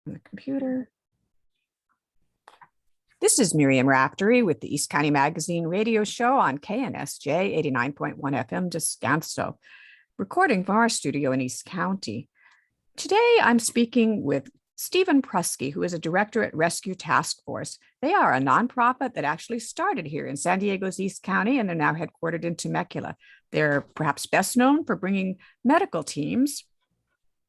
on the computer. This is Miriam Raftery with the East County Magazine radio show on KNSJ 89.1 FM Descanso, recording from our studio in East County. Today, I'm speaking with Steven Prusky, who is a director at Rescue Task Force. They are a nonprofit that actually started here in San Diego's East County, and they're now headquartered in Temecula. They're perhaps best known for bringing medical teams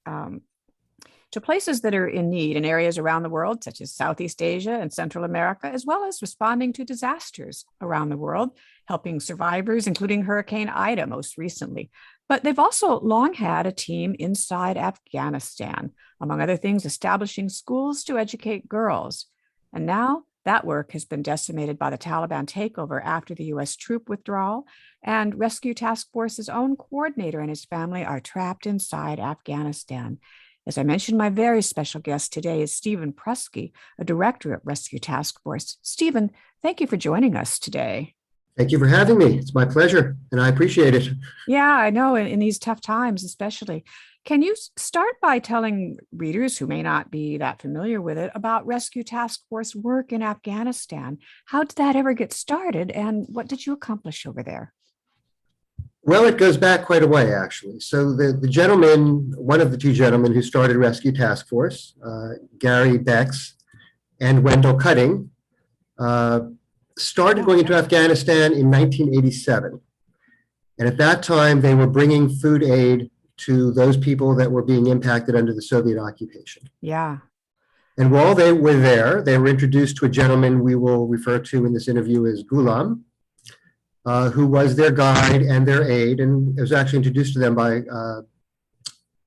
to places that are in need in areas around the world, such as Southeast Asia and Central America, as well as responding to disasters around the world, helping survivors, including Hurricane Ida most recently. But they've also long had a team inside Afghanistan, among other things, establishing schools to educate girls. And now that work has been decimated by the Taliban takeover after the U.S. troop withdrawal, and Rescue Task Force's own coordinator and his family are trapped inside Afghanistan. As I mentioned, my very special guest today is Steven Prusky, a director at Rescue Task Force. Steven, thank you for joining us today. Thank you for having me. It's my pleasure, and I appreciate it. Yeah, I know, in these tough times especially. Can you start by telling readers who may not be that familiar with it about Rescue Task Force work in Afghanistan? How did that ever get started, and what did you accomplish over there? Well, it goes back quite a way, actually. So the gentleman, one of the two gentlemen who started Rescue Task Force, Gary Becks and Wendell Cutting, started going into Afghanistan in 1987. And at that time, they were bringing food aid to those people that were being impacted under the Soviet occupation. Yeah. And while they were there, they were introduced to a gentleman we will refer to in this interview as Ghulam, who was their guide and their aide, and was actually introduced to them by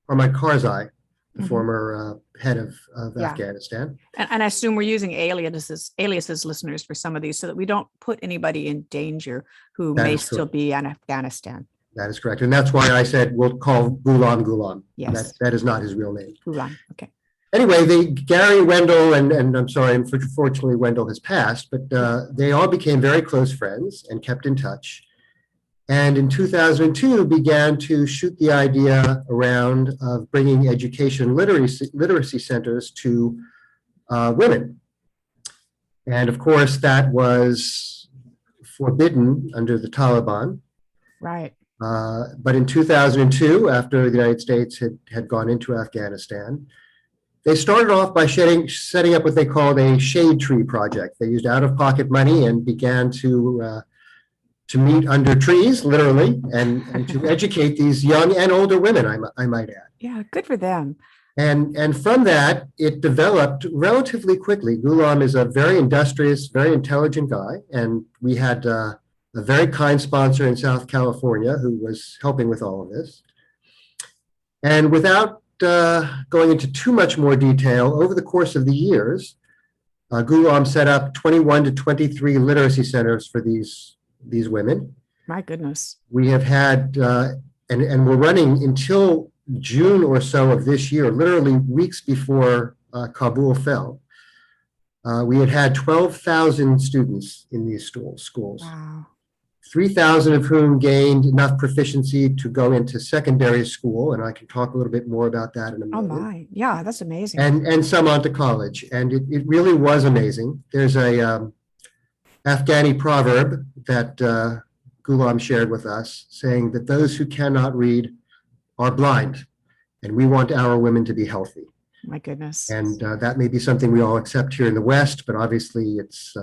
Ahmad Karzai, the former head of Afghanistan. And I assume we're using aliases, listeners, for some of these so that we don't put anybody in danger who may still be in Afghanistan. That is correct. And that's why I said we'll call Ghulam. Yes. That is not his real name. Ghulam, okay. Anyway, Gary, Wendell, and I'm sorry, unfortunately Wendell has passed, but they all became very close friends and kept in touch. And in 2002 began to shoot the idea around of bringing education literacy centers to women. And of course, that was forbidden under the Taliban. Right. But in 2002, after the United States had gone into Afghanistan, they started off by setting up what they called a shade tree project. They used out-of-pocket money and began to meet under trees, literally, and to educate these young and older women, I might add. Yeah, good for them. And from that, it developed relatively quickly. Ghulam is a very industrious, very intelligent guy, and we had a very kind sponsor in South California who was helping with all of this. And without going into too much more detail, over the course of the years, Ghulam set up 21 to 23 literacy centers for these women. My goodness. We have had, and we're running until June or so of this year, literally weeks before Kabul fell. We had 12,000 students in these schools. Wow. 3,000 of whom gained enough proficiency to go into secondary school, and I can talk a little bit more about that in a moment. Oh my, yeah, that's amazing. And some onto college, and it really was amazing. There's a Afghani proverb that Ghulam shared with us, saying that those who cannot read are blind, and we want our women to be healthy. My goodness. And that may be something we all accept here in the West, but obviously it's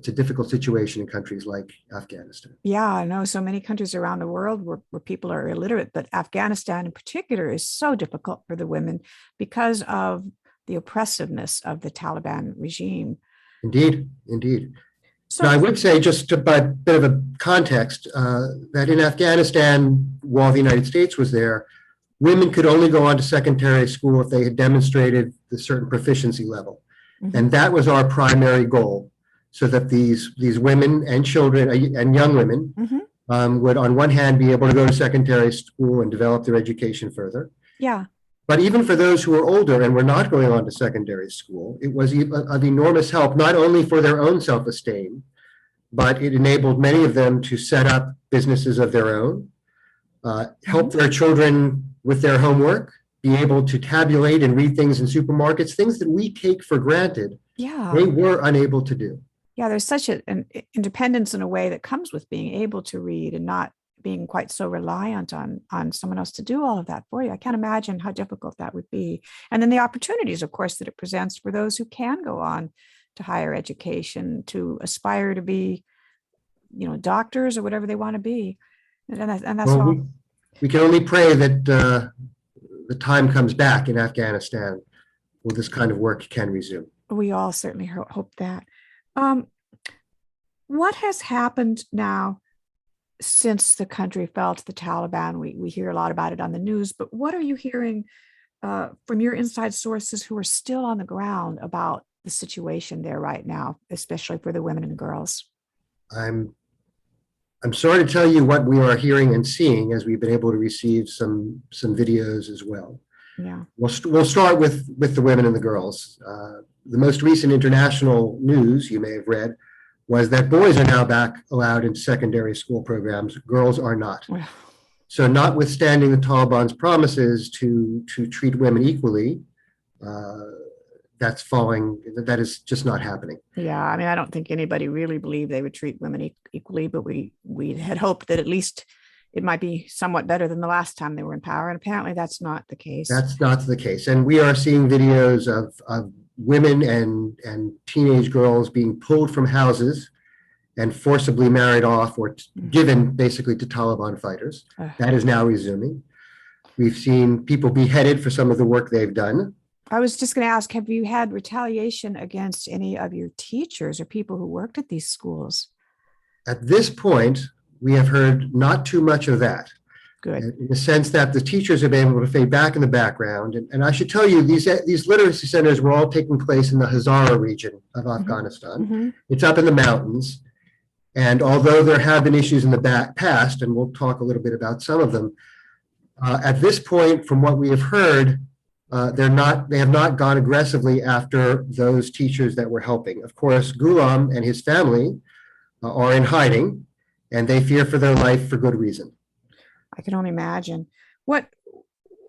a difficult situation in countries like Afghanistan. Yeah, I know so many countries around the world where people are illiterate, but Afghanistan in particular is so difficult for the women because of the oppressiveness of the Taliban regime. Indeed. So, now, I would say, just a bit of a context, that in Afghanistan, while the United States was there, women could only go on to secondary school if they had demonstrated a certain proficiency level. And that was our primary goal, so that these women and children and young women would, on one hand, be able to go to secondary school and develop their education further. Yeah. But even for those who were older and were not going on to secondary school, it was of enormous help, not only for their own self-esteem, but it enabled many of them to set up businesses of their own, help their children with their homework, be able to tabulate and read things in supermarkets, things that we take for granted. Yeah. They were unable to do. Yeah, there's such an independence in a way that comes with being able to read and not being quite so reliant on someone else to do all of that for you. I can't imagine how difficult that would be. And then the opportunities, of course, that it presents for those who can go on to higher education, to aspire to be, doctors or whatever they want to be. And that's Well, all. we can only pray that the time comes back in Afghanistan where this kind of work can resume. We all certainly hope that. What has happened now since the country fell to the Taliban? We hear a lot about it on the news, but what are you hearing from your inside sources who are still on the ground about the situation there right now, especially for the women and girls? I'm sorry to tell you what we are hearing and seeing, as we've been able to receive some videos as well. Yeah. We'll start with the women and the girls. The most recent international news you may have read was that boys are now back allowed in secondary school programs. Girls are not. Well, So notwithstanding the Taliban's promises to treat women equally, that is just not happening. yeah, I mean, I don't think anybody really believed they would treat women equally, but we had hoped that at least it might be somewhat better than the last time they were in power. And apparently that's not the case. That's not the case. And we are seeing videos of women and teenage girls being pulled from houses and forcibly married off or given basically to Taliban fighters. That is now resuming. We've seen people beheaded for some of the work they've done. I was just going to ask, have you had retaliation against any of your teachers or people who worked at these schools? At this point, we have heard not too much of that. Good. In the sense that the teachers have been able to fade back in the background. And I should tell you, these literacy centers were all taking place in the Hazara region of Afghanistan. Mm-hmm. It's up in the mountains. And although there have been issues in the past, and we'll talk a little bit about some of them, at this point, from what we have heard, they have not gone aggressively after those teachers that were helping. Of course, Ghulam and his family are in hiding, and they fear for their life for good reason. I can only imagine. What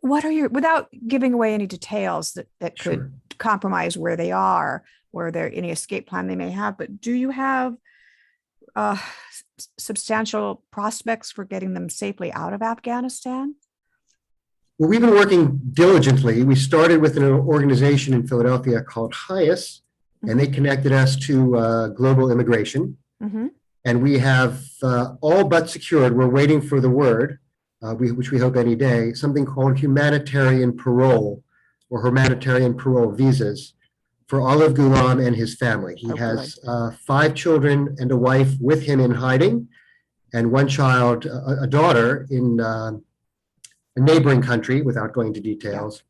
are your, without giving away any details that could compromise where they are, or there any escape plan they may have, but do you have substantial prospects for getting them safely out of Afghanistan? Well, we've been working diligently. We started with an organization in Philadelphia called HIAS, and they connected us to global immigration. Mm-hmm. And we have all but secured, we're waiting for the word, which we hope any day, something called humanitarian parole or humanitarian parole visas for Olive Ghulam and his family. He has 5 children and a wife with him in hiding, and one child, a daughter in a neighboring country, without going into details,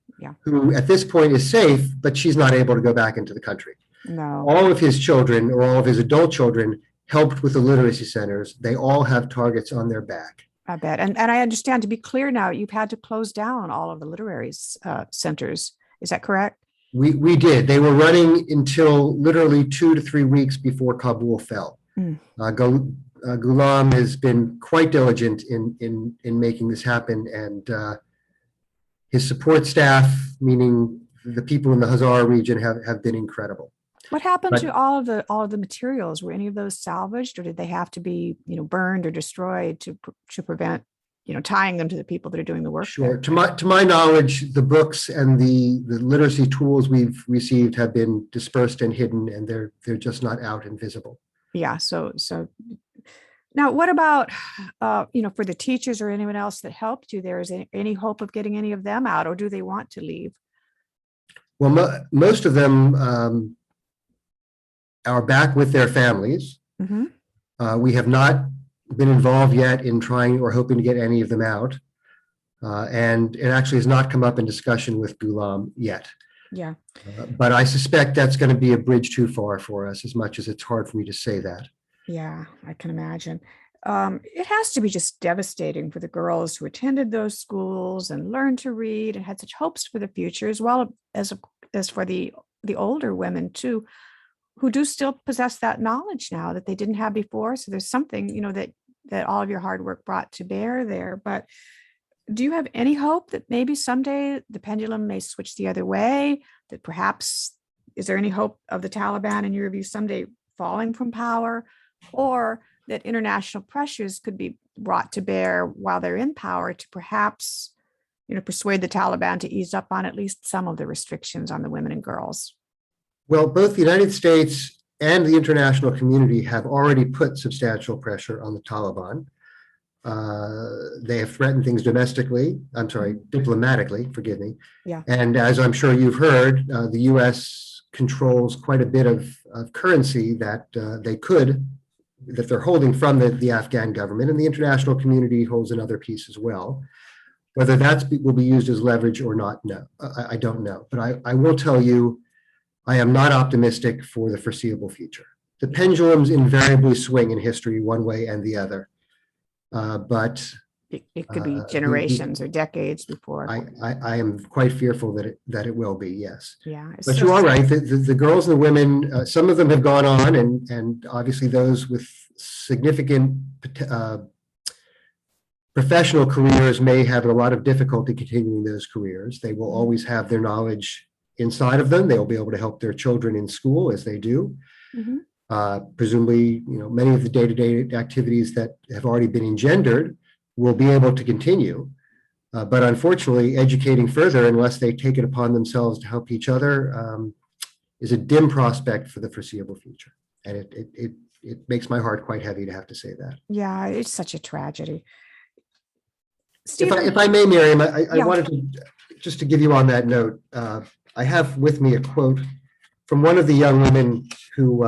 who at this point is safe, but she's not able to go back into the country. No. All of his children, or all of his adult children, helped with the literacy centers. They all have targets on their back. I bet. And I understand, to be clear now, you've had to close down all of the literary centers. Is that correct? We did. They were running until literally 2 to 3 weeks before Kabul fell. Ghulam has been quite diligent in making this happen, and his support staff, meaning the people in the Hazara region, have been incredible. What happened to all of the materials? Were any of those salvaged, or did they have to be burned or destroyed to prevent tying them to the people that are doing the work? Sure. To my knowledge, the books and the literacy tools we've received have been dispersed and hidden, and they're just not out and visible. Yeah. So now, what about for the teachers or anyone else that helped you there? Is there any hope of getting any of them out, or do they want to leave? Well, most of them are back with their families. Mm-hmm. We have not been involved yet in trying or hoping to get any of them out. And it actually has not come up in discussion with Ghulam yet. Yeah. But I suspect that's going to be a bridge too far for us, as much as it's hard for me to say that. Yeah, I can imagine. It has to be just devastating for the girls who attended those schools and learned to read and had such hopes for the future, as well as for the older women too, who do still possess that knowledge now that they didn't have before. So there's something, that all of your hard work brought to bear there. But Do you have any hope that maybe someday the pendulum may switch the other way? That perhaps, is there any hope of the Taliban, in your view, someday falling from power, or that international pressures could be brought to bear while they're in power to perhaps, persuade the Taliban to ease up on at least some of the restrictions on the women and girls? Well, both the United States and the international community have already put substantial pressure on the Taliban. They have threatened things diplomatically, forgive me. Yeah. And as I'm sure you've heard, the US controls quite a bit of currency that they're holding from the Afghan government, and the international community holds another piece as well. Whether that will be used as leverage or not, no, I don't know. But I will tell you, I am not optimistic for the foreseeable future. The pendulums invariably swing in history one way and the other. But it could be generations or decades before. I am quite fearful that it will be, yes. Yeah. But you are right. The girls and the women, some of them have gone on, and obviously those with significant professional careers may have a lot of difficulty continuing those careers. They will always have their knowledge inside of them. They will be able to help their children in school as they do. Mm-hmm. Presumably, many of the day-to-day activities that have already been engendered will be able to continue. But unfortunately, educating further, unless they take it upon themselves to help each other, is a dim prospect for the foreseeable future. And it makes my heart quite heavy to have to say that. Yeah, it's such a tragedy. Steven, if I may, Miriam, I wanted to, just to give you on that note, I have with me a quote from one of the young women who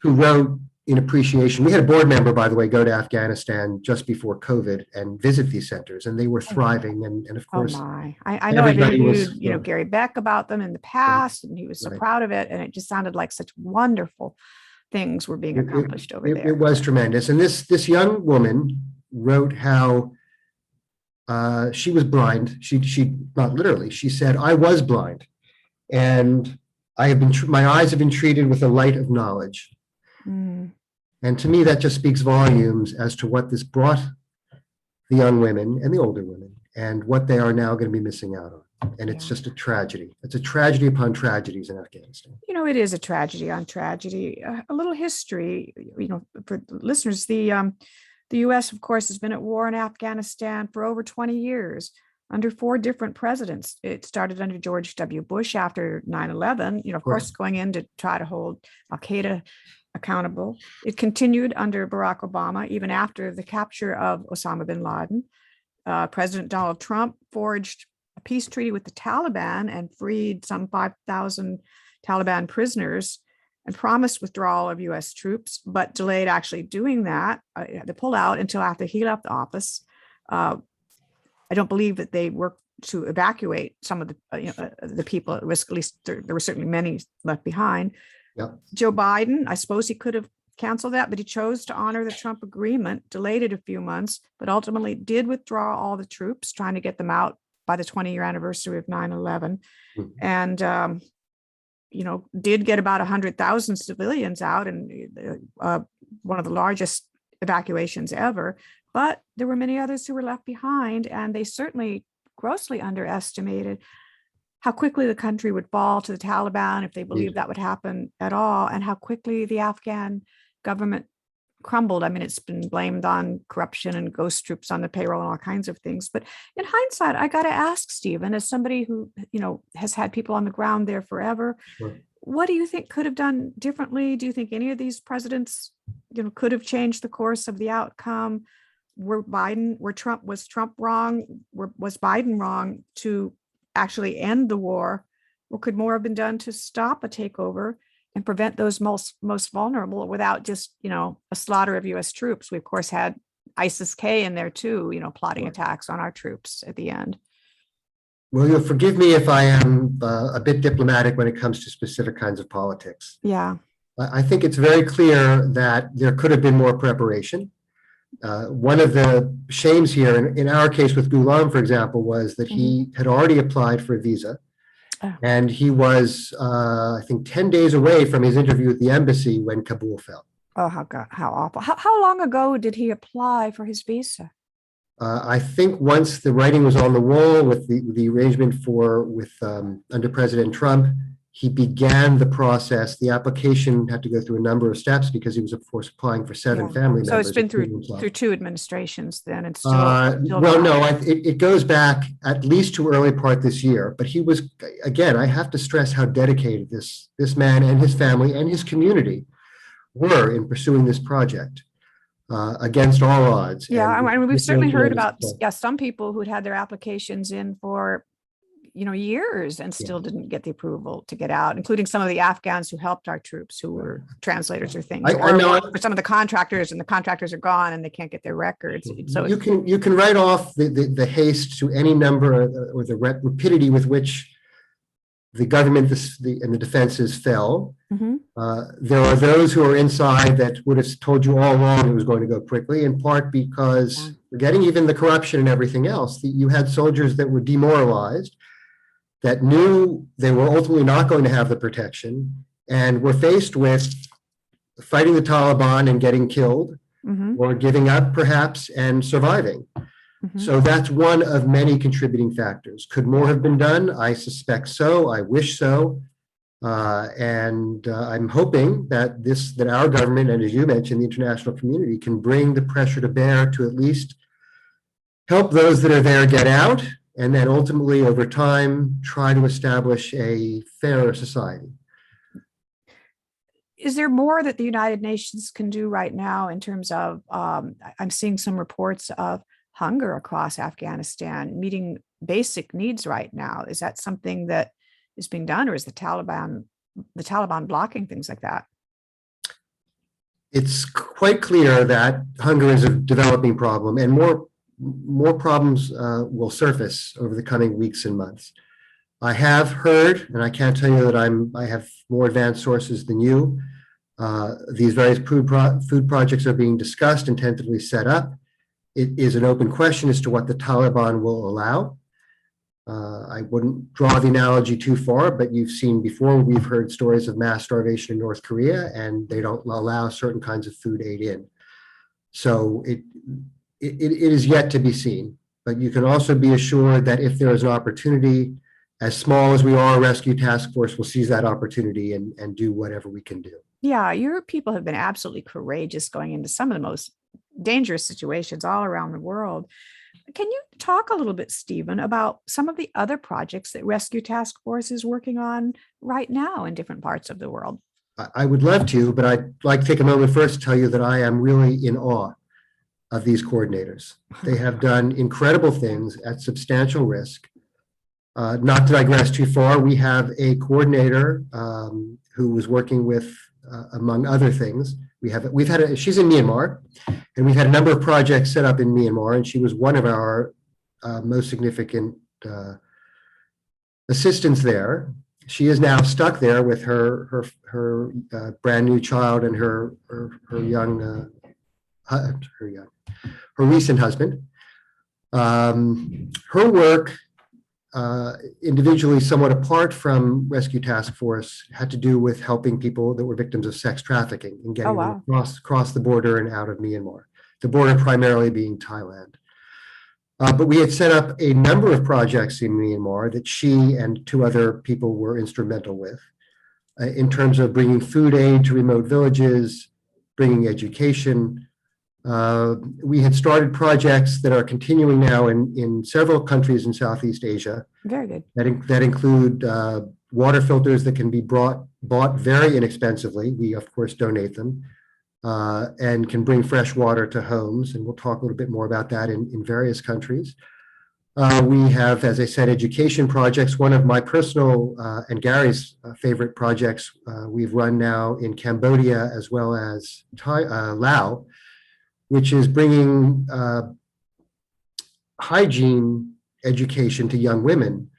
wrote in appreciation. We had a board member, by the way, go to Afghanistan just before COVID and visit these centers, and they were thriving. And of course, I know I've interviewed, Gary Beck about them in the past, and he was so proud of it. And it just sounded like such wonderful things were being accomplished over there. It was tremendous. And this young woman wrote how she was blind. She not literally, she said, "I was blind, and my eyes have been treated with the light of knowledge." Mm. And to me, that just speaks volumes as to what this brought the young women and the older women, and what they are now going to be missing out on. And it's just a tragedy. It's a tragedy upon tragedies in Afghanistan. It is a tragedy on tragedy. A little history, for listeners, the U.S., of course, has been at war in Afghanistan for over 20 years under 4 different presidents. It started under George W. Bush after 9/11, of course, going in to try to hold Al-Qaeda accountable. It continued under Barack Obama, even after the capture of Osama bin Laden. President Donald Trump forged a peace treaty with the Taliban and freed some 5,000 Taliban prisoners and promised withdrawal of U.S. troops, but delayed actually doing that, the pullout, until after he left office. I don't believe that they worked to evacuate some of the people at risk. At least there were certainly many left behind. Yep. Joe Biden, I suppose he could have canceled that, but he chose to honor the Trump agreement, delayed it a few months, but ultimately did withdraw all the troops, trying to get them out by the 20-year anniversary of 9/11. Mm-hmm. And, did get about 100,000 civilians out, and one of the largest evacuations ever. But there were many others who were left behind, and they certainly grossly underestimated how quickly the country would fall to the Taliban, if they believed that would happen at all, and how quickly the Afghan government crumbled. I mean, it's been blamed on corruption and ghost troops on the payroll and all kinds of things. But in hindsight, I got to ask, Steven, as somebody who, has had people on the ground there forever, what do you think could have done differently? Do you think any of these presidents, could have changed the course of the outcome? Was Trump wrong? Was Biden wrong to actually end the war? Or could more have been done to stop a takeover and prevent those most vulnerable without just, a slaughter of U.S. troops? We, of course, had ISIS-K in there too, plotting attacks on our troops at the end. Well, you'll forgive me if I am a bit diplomatic when it comes to specific kinds of politics. Yeah. I think it's very clear that there could have been more preparation. One of the shames here, in our case with Ghulam, for example, was that he had already applied for a visa. And he was, I think, 10 days away from his interview at the embassy when Kabul fell. Oh, how awful. How long ago did he apply for his visa? I think once the writing was on the wall with the arrangement under President Trump, he began the process. The application had to go through a number of steps because he was, of course, applying for seven Yeah. family So it's members. been through two administrations then, and still Well, not. no, it goes back at least to early part this year. But he was, again, I have to stress how dedicated this man and his family and his community were in pursuing this project against all odds. Yeah, And I mean, we've with no certainly heard tremendous about support. some people who'd had their applications in for years and Yeah. still didn't get the approval to get out, including some of the Afghans who helped our troops, who were translators or things, I know. or for some of the contractors, and the contractors are gone and they can't get their records. So You can write off the haste to any number or the rapidity with which the government and the defenses fell. Mhm. There are those who are inside that would have told you all along it was going to go quickly, in part because forgetting even the corruption and everything else, you had soldiers that were demoralized, that knew they were ultimately not going to have the protection, and were faced with fighting the Taliban and getting killed, Mhm. or giving up perhaps and surviving. Mhm. So that's one of many contributing factors. Could more have been done? I suspect so. I wish so. And I'm hoping that our government, and as you mentioned, the international community, can bring the pressure to bear to at least help those that are there get out, and then ultimately, over time, try to establish a fairer society. Is there more that the United Nations can do right now in terms of, I'm seeing some reports of hunger across Afghanistan, meeting basic needs right now. Is that something that is being done, or is the Taliban blocking things like that? It's quite clear that hunger is a developing problem, and more problems will surface over the coming weeks and months. I have heard, and I can't tell you that I have more advanced sources than you. These various food projects are being discussed and tentatively set up. It is an open question as to what the Taliban will allow. I wouldn't draw the analogy too far, but you've seen before, we've heard stories of mass starvation in North Korea, and they don't allow certain kinds of food aid in. So it is yet to be seen. But you can also be assured that if there is an opportunity, as small as we are, a rescue task force will seize that opportunity and do whatever we can do. Yeah, your people have been absolutely courageous going into some of the most dangerous situations all around the world. Can you talk a little bit, Steven, about some of the other projects that Rescue Task Force is working on right now in different parts of the world? I would love to, but I'd like to take a moment first to tell you that I am really in awe of these coordinators. They have done incredible things at substantial risk. Not to digress too far, we have a coordinator who was working with, among other things, she's in Myanmar, and we've had a number of projects set up in Myanmar, and she was one of our most significant assistants there. She is now stuck there with her brand new child and her recent husband. Her work, individually somewhat apart from Rescue Task Force, had to do with helping people that were victims of sex trafficking and getting them across the border and out of Myanmar, the border primarily being Thailand. But we had set up a number of projects in Myanmar that she and two other people were instrumental with, in terms of bringing food aid to remote villages, bringing education. We had started projects that are continuing now in several countries in Southeast Asia. Very good. That include water filters that can be bought very inexpensively. We, of course, donate them, and can bring fresh water to homes. And we'll talk a little bit more about that in various countries. We have, as I said, education projects. One of my personal and Gary's favorite projects we've run now in Cambodia as well as Laos, which is bringing hygiene education to young women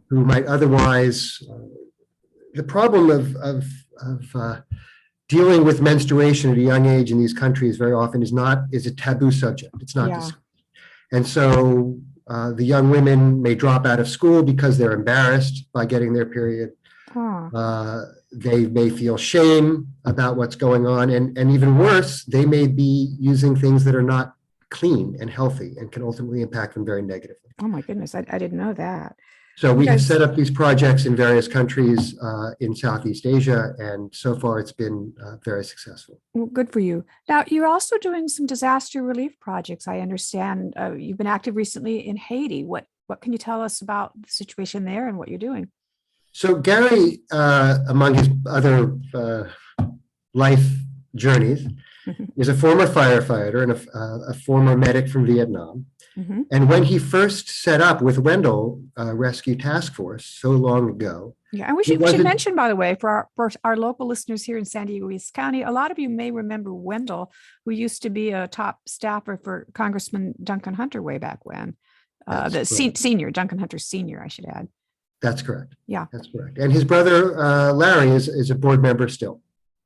who might otherwise, the problem of dealing with menstruation at a young age in these countries very often is a taboo subject. It's not discussed. And so the young women may drop out of school because they're embarrassed by getting their period. They may feel shame about what's going on. And even worse, they may be using things that are not clean and healthy and can ultimately impact them very negatively. Oh my goodness, I didn't know that. So we have set up these projects in various countries in Southeast Asia, and so far it's been very successful. Well, good for you. Now, you're also doing some disaster relief projects, I understand. You've been active recently in Haiti. What can you tell us about the situation there and what you're doing? So Gary, among his other life journeys, is a former firefighter and a former medic from Vietnam. And when he first set up with Wendell Rescue Task Force so long ago. Yeah, and we should mention, by the way, for our local listeners here in San Diego East County, a lot of you may remember Wendell, who used to be a top staffer for Congressman Duncan Hunter way back when. Senior, Duncan Hunter Sr., I should add. That's correct. Yeah. That's correct. And his brother, Larry, is a board member still.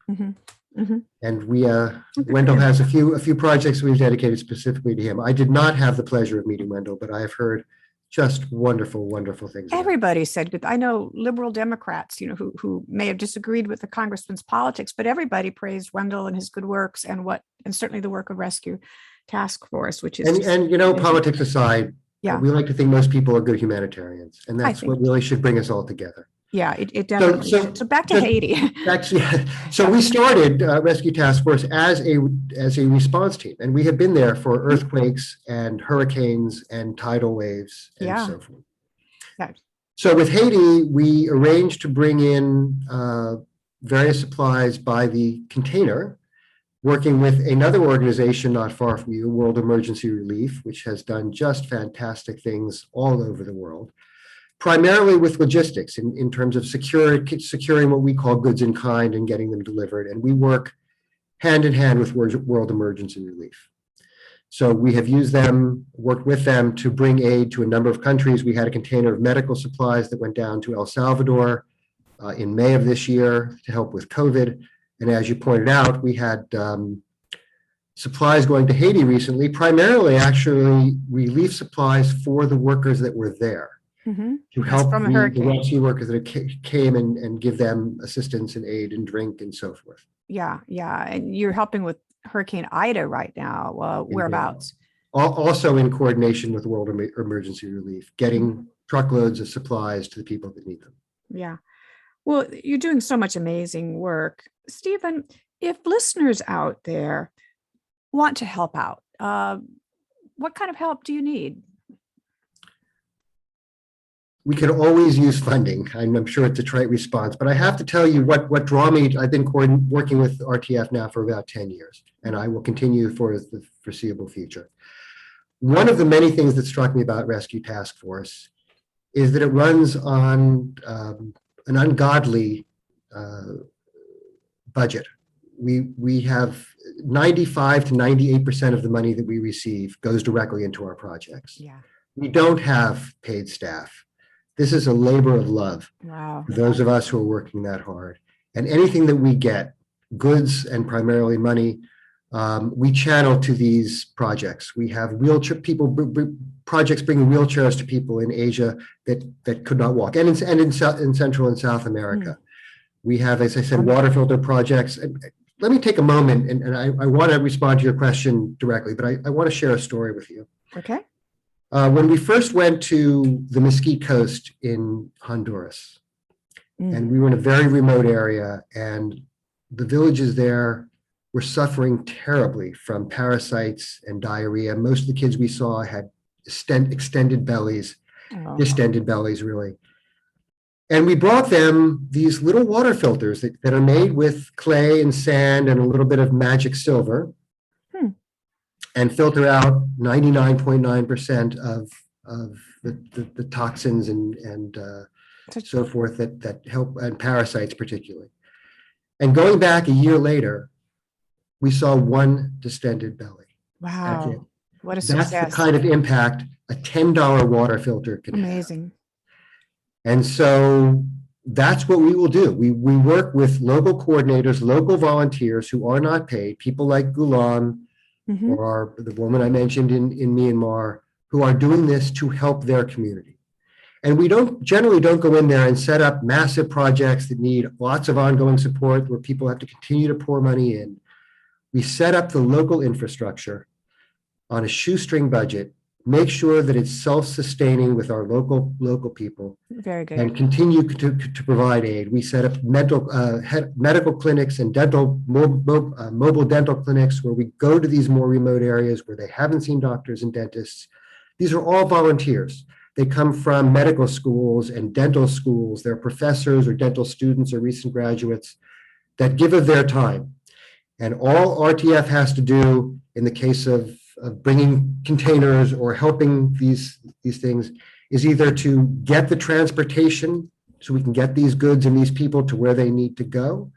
And Wendell has a few projects we've dedicated specifically to him. I did not have the pleasure of meeting Wendell, but I have heard just wonderful, wonderful things. Everybody said good. I know liberal Democrats, who may have disagreed with the congressman's politics, but everybody praised Wendell and his good works and certainly the work of Rescue Task Force, which is politics aside, yeah, we like to think most people are good humanitarians, and that's what really should bring us all together. Yeah, it definitely. So back to Haiti. So we started Rescue Task Force as a response team, and we have been there for earthquakes and hurricanes and tidal waves and so forth. Yeah. So with Haiti, we arranged to bring in various supplies by the container, working with another organization not far from you, World Emergency Relief, which has done just fantastic things all over the world. Primarily with logistics in terms of securing what we call goods in kind and getting them delivered. And we work hand in hand with World Emergency Relief. So we have worked with them to bring aid to a number of countries. We had a container of medical supplies that went down to El Salvador in May of this year to help with COVID. And as you pointed out, we had supplies going to Haiti recently, primarily actually relief supplies for the workers that were there. To help the rescue workers that came and give them assistance and aid and drink and so forth. Yeah. And you're helping with Hurricane Ida right now. Whereabouts? Also in coordination with World Emergency Relief, getting truckloads of supplies to the people that need them. Yeah. Well, you're doing so much amazing work. Steven, if listeners out there want to help out, what kind of help do you need? We can always use funding. I'm sure it's a trite response, but I have to tell you what draw me. I've been working with RTF now for about 10 years, and I will continue for the foreseeable future. One of the many things that struck me about Rescue Task Force is that it runs on an ungodly budget. We have 95 to 98% of the money that we receive goes directly into our projects. Yeah. We don't have paid staff. This is a labor of love for those of us who are working that hard. And anything that we get, goods and primarily money, we channel to these projects. We have projects bringing wheelchairs to people in Asia that could not walk, and in Central and South America. We have, as I said, water filter projects. Let me take a moment, and I want to respond to your question directly, but I want to share a story with you. Okay. When we first went to the Mesquite Coast in Honduras, and we were in a very remote area, and the villages there were suffering terribly from parasites and diarrhea. Most of the kids we saw had extended bellies, distended bellies, really. And we brought them these little water filters that are made with clay and sand and a little bit of magic silver. And filter out 99.9% of the toxins and so forth that help, and parasites particularly. And going back a year later, we saw one distended belly. Wow. What a success. That's the kind of impact a $10 water filter can have. Amazing. And so that's what we will do. We work with local coordinators, local volunteers who are not paid, people like Gulam, or the woman I mentioned in Myanmar, who are doing this to help their community. And we generally don't go in there and set up massive projects that need lots of ongoing support where people have to continue to pour money in. We set up the local infrastructure on a shoestring budget, make sure that it's self-sustaining with our local people. Very good. And continue to provide aid. We set up medical clinics and mobile dental clinics where we go to these more remote areas where they haven't seen doctors and dentists. These are all volunteers. They come from medical schools and dental schools. They're professors or dental students or recent graduates that give of their time. And all RTF has to do in the case of bringing containers or helping these things is either to get the transportation so we can get these goods and these people to where they need to go,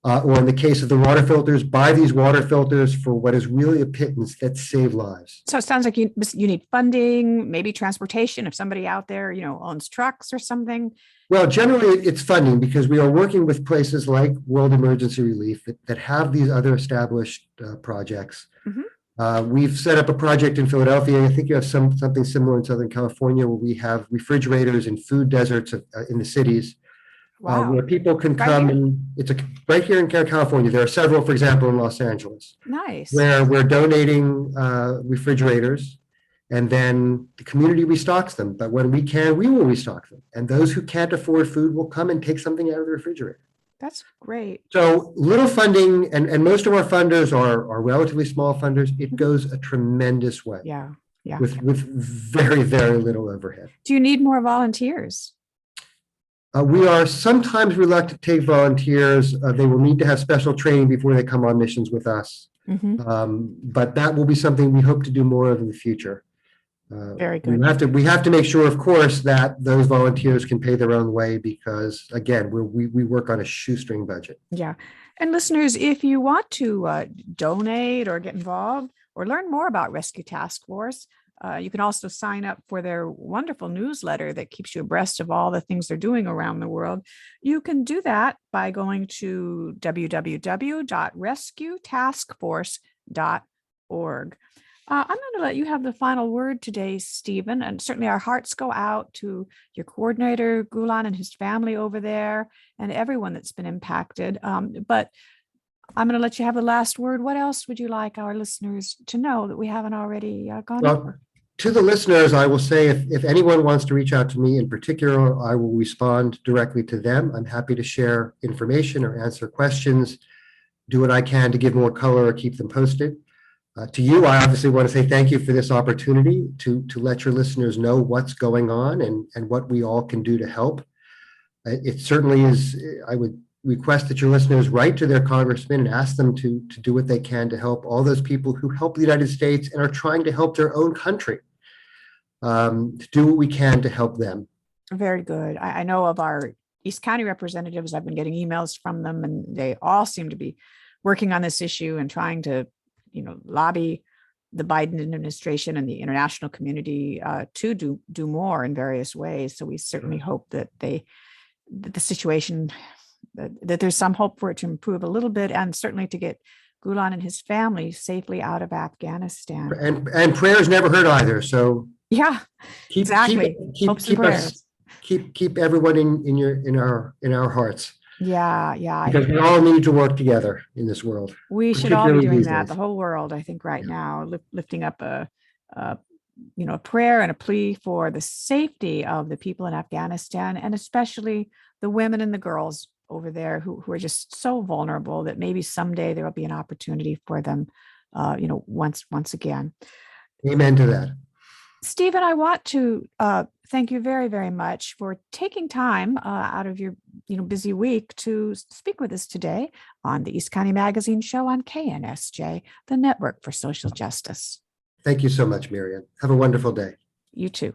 or in the case of the water filters, buy these water filters for what is really a pittance that save lives. So it sounds like you need funding, maybe transportation. If somebody out there, owns trucks or something. Well, generally it's funding because we are working with places like World Emergency Relief that have these other established projects. Mm-hmm. We've set up a project in Philadelphia. I think you have something similar in Southern California where we have refrigerators in food deserts in the cities. Wow. Where people can come and it's right here in California. There are several, for example, in Los Angeles. Nice. Where we're donating refrigerators and then the community restocks them. But when we can, we will restock them. And those who can't afford food will come and take something out of the refrigerator. That's great. So little funding, and most of our funders are relatively small funders. It goes a tremendous way. Yeah. With very, very little overhead. Do you need more volunteers? We are sometimes reluctant to take volunteers. They will need to have special training before they come on missions with us. Mm-hmm. But that will be something we hope to do more of in the future. Very good. We have to make sure, of course, that those volunteers can pay their own way because, again, we work on a shoestring budget. Yeah. And listeners, if you want to donate or get involved or learn more about Rescue Task Force, you can also sign up for their wonderful newsletter that keeps you abreast of all the things they're doing around the world. You can do that by going to www.rescuetaskforce.org. I'm going to let you have the final word today, Steven, and certainly our hearts go out to your coordinator, Gulan, and his family over there, and everyone that's been impacted. But I'm going to let you have the last word. What else would you like our listeners to know that we haven't already gone over? To the listeners, I will say if anyone wants to reach out to me in particular, I will respond directly to them. I'm happy to share information or answer questions, do what I can to give more color or keep them posted. To you, I obviously want to say thank you for this opportunity to let your listeners know what's going on and what we all can do to help. It certainly is, I would request that your listeners write to their congressmen and ask them to do what they can to help all those people who help the United States and are trying to help their own country. To do what we can to help them. Very good. I know of our East County representatives. I've been getting emails from them, and they all seem to be working on this issue and trying to, lobby the Biden administration and the international community to do more in various ways. So we certainly hope that the situation, that there's some hope for it to improve a little bit, and certainly to get Gulan and his family safely out of Afghanistan. And prayers never hurt either. So yeah, exactly. Keep everyone in our hearts. Yeah. Because we all need to work together in this world. We should all be doing that. The whole world, I think, right now, lifting up a prayer and a plea for the safety of the people in Afghanistan, and especially the women and the girls over there who are just so vulnerable that maybe someday there will be an opportunity for them, once again. Amen to that. Steven, I want to thank you very, very much for taking time out of your busy week to speak with us today on the East County Magazine Show on KNSJ, the Network for Social Justice. Thank you so much, Miriam. Have a wonderful day. You too.